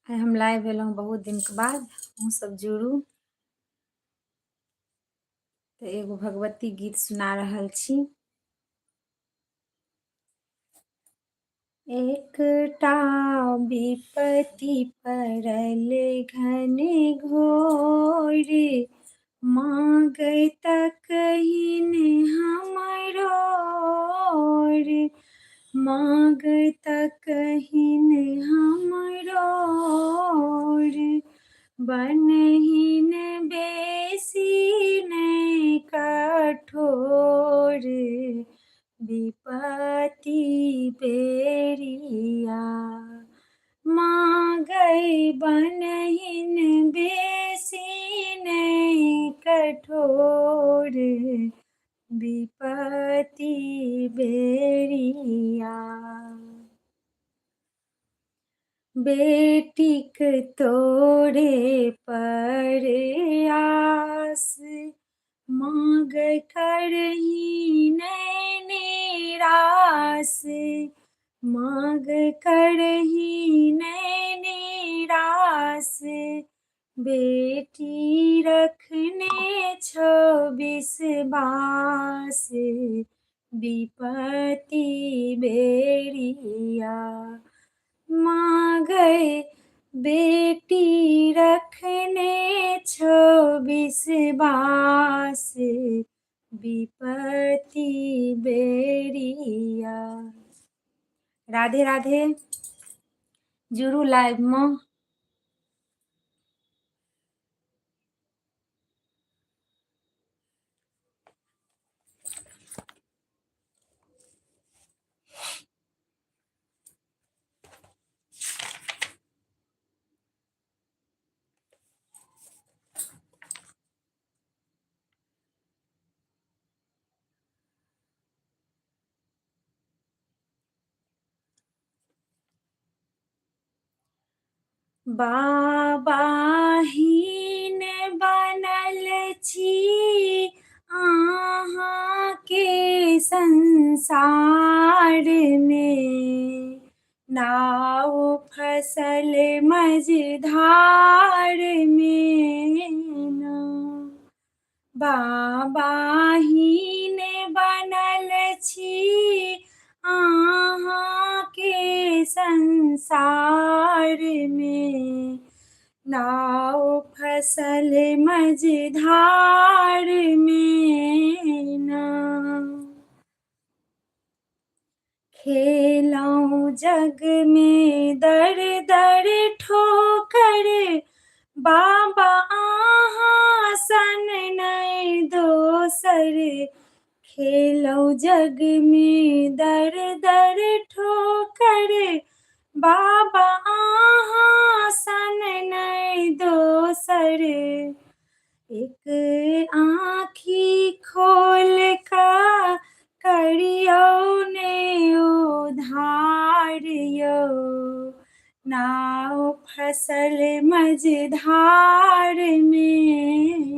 आइ हम लाइव भेलहुँ बहुत दिनके बाद। अहूँसभ जुड़ू। तऽ एगो भगवती गीत सुना रहल छी। एकटा विपत्ति पड़ल घन घोर, मांगै तकहिन हमरो ओर, मांगै तकहिन हमरो ओर, बनहिन बेसी नहि कठोर, विपत्ति बेरिया मांगै बनहिन बेसी नहि कठोर, विपत्ति बेरिया। बेटीक तोरे पर आस, मांगै करही नहि निराश, मांगै करही नहि निराश, बेटी रखने छो विश्वास, विपत्ति बेरिया मांगै बेटी रखने छो विश्वास, विपत्ति बेरिया। राधे राधे। जुड़ू लाइवमे। बाबाहीन बनल छी अहाँके संसारमे, नाव फसल मझधारमे ना। बाबाहीन बनल छी अहाँके संसारमे, नाव फसल मझधारमे ना। खेलौं जग में दर दर ठोकर, बाबा अहाँ सन नहि दोसर, खेलौं जग में दर दर ठोकर, बाबा अहाँ सन नहि दोसर, एक आँखि खोल कऽ करियौ ने उधार यौ, नाव फसल मझधारमे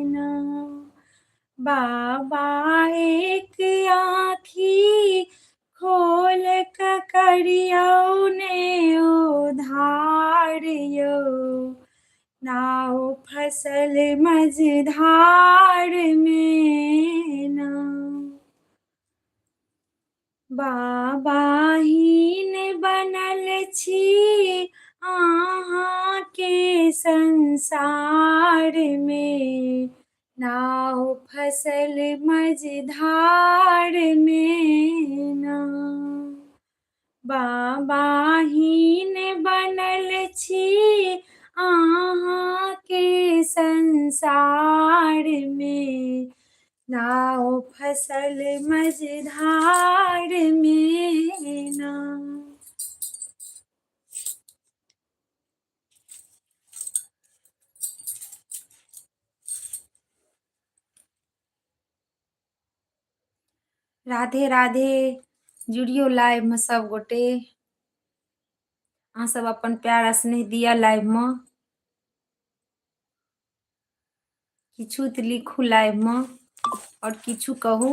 ना। बाबा एक आँखि खोल कऽ करियौ ने उधार यौ, नाव फसल मझधारमे ना। बाबाहीन बनल छी अहाँके संसारमे, नाव फसल मझधारमे ना। बाबाहीन बनल छी अहाँके संसारमे, नाव फसल मझधारमे ना। राधे राधे। जुड़ियो लाइवमे सब गोटे। अहाँ सब अपन प्यार स्नेह दिअ लाइवमे। किछु तऽ लिखू लाइवमे और किछु कहू।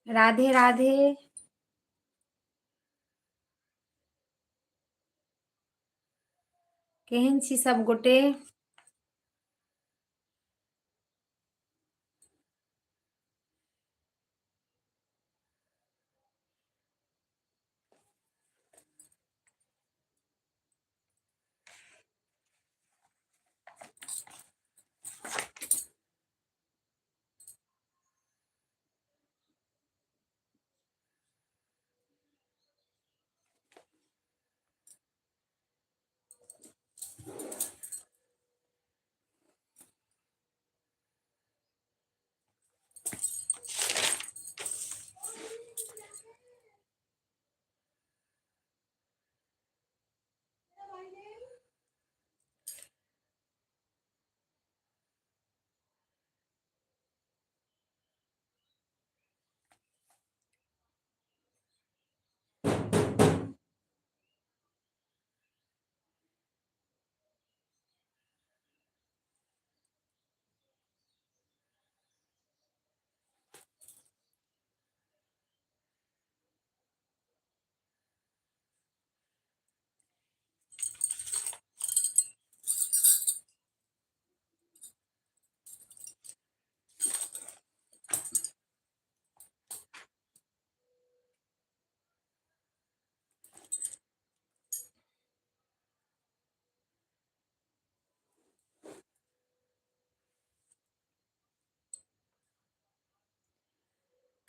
राधे राधे। केहन छी सब गोटे?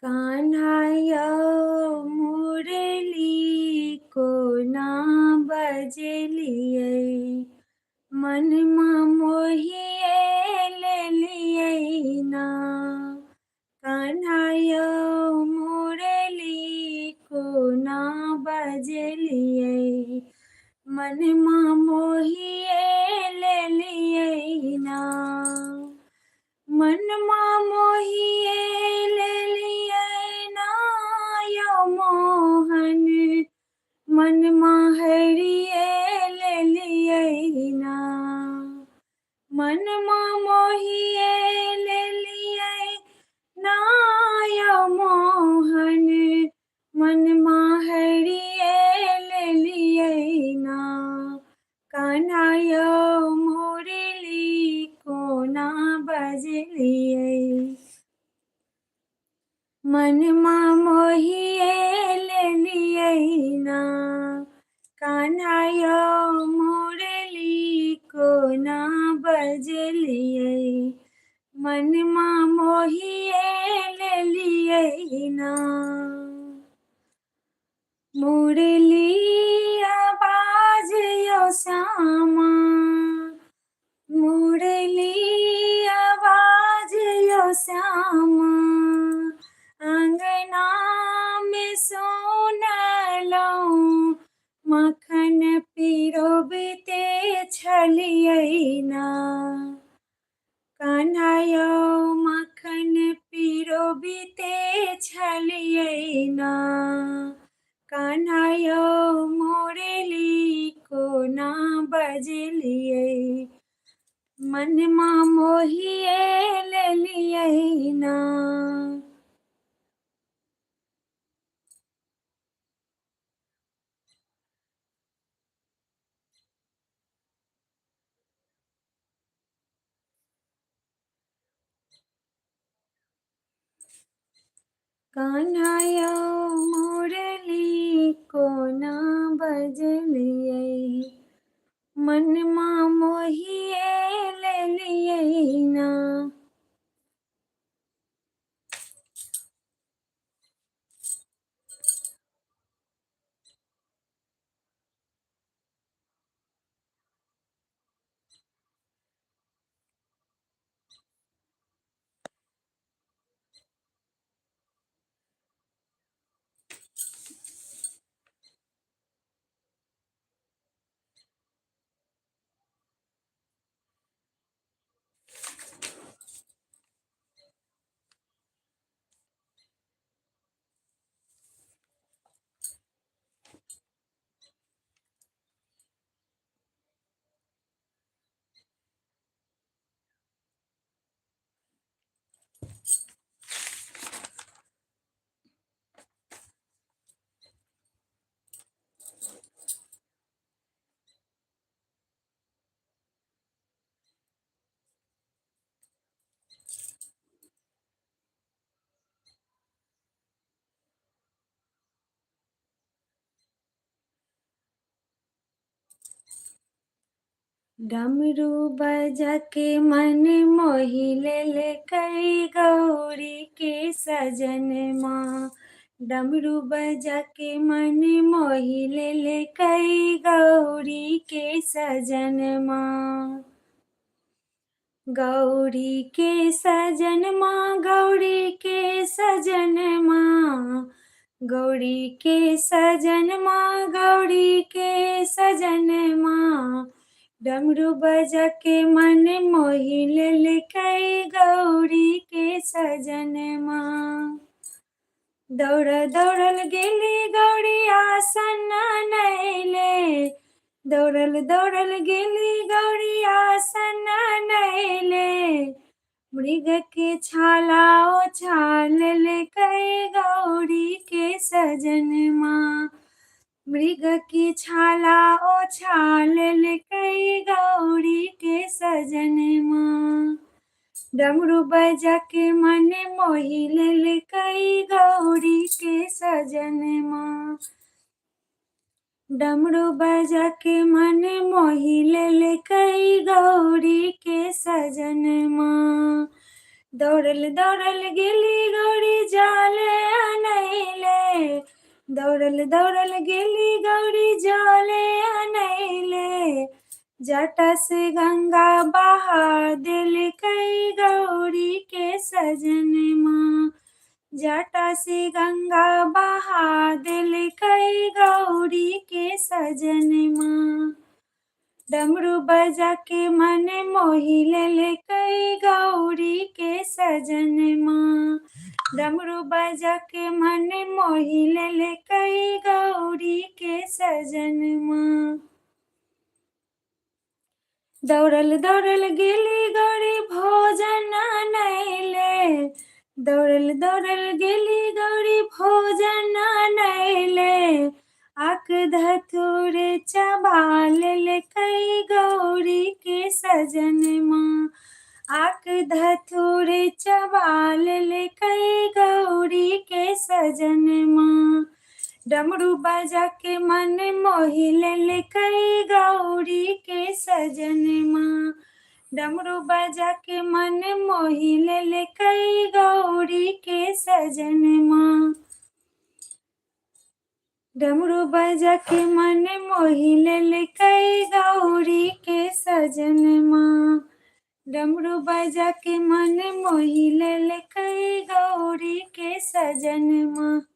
कान्हा यौ मुरली कोना बजलियै, मनमा मोहिए लेलियै ना। कान्हा यौ मुरली कोना बजलियै, मनमा मोहिए लेलियै ना। मनमा मोहिए लेलियै ना यौ मोहन, मनमा हरिए लेलियै ना। मनमा मोहिए लेलियै ना यौ मोहन, मनमा हरिए लेलियै ना। कान्हा यौ मुरली कोना बजलियै, मनमा मोहिए लेलियै ना। कान्हा यौ मुरली कोना बजलियै, मनमा मोहिए लेलियै ना। मुरली आवाज यौ श्यामा, मुरली आवाज यौ श्यामा, अंगना में सुनलौं मखन पिरोबिते छलियै ना। कान्हा यौ मखन पिरोबिते छलियै ना। कान्हा यौ मुरली कोना बजलियै, मनमा मोहिए लेलियै ना। कान्हा यौ मुरली कोना बजलियै, मनमा मोहिए लेलियै ना। डमरू बजा के मन मोहि ले कई गौरी के सजनमा। डमरू बजा के मन मोहि ले कई गौरी के सजनमा। गौरी के सजनमा गौरी के सजनमा। गौरी के सजनमा गौरी के सजनमा। डमरू बजा के मन मोहि ले कई गौरी के सजनमा। दौड़ल गेली गौरी आसन नैले। दौड़ल गेली गौरी आसन नैले। मृग के छाला ओछाल ले कई गौरी के सजनमा। मृग की छाला ओछाल ले कई गौरी के सजनमा। डमरू बजा के मन मोहि ले कई गौरी के सजनमा। डमरू बजा के मन मोहि ले कई गौरी के सजनमा। दौड़ल गेली गौरी जल अनैले। दौड़ल गेली गौरी जल अनैले। जटा से गंगा बहा दिल कई गौरी के सजनमा। जटा से गंगा बहा दिल कई गौरी के सजनमा। डमरू बजा के मन मोहि ले कई गौरी के सजनमा। डमरू बजा के मन मोहि ले कई गौरी के सजनमा। दौड़ल गेली गौरी भोजन नैले। दौड़ल गेली गौरी भोजन नैले। आक धतूर चबाल ले कई गौरी के सजनमा। आक धतूर चबाल ले कई गौरी के सजनमा। डमरू बजा के मन मोहि ले कई गौरी के सजनमा। डमरू बजा के मन मोहि ले कई गौरी के सजनमा। डमरू बजा के मन मोहि ले कई गौरी के सजनमा। डमरू बजा के मन मोहि ले कई गौरी के सजनमा।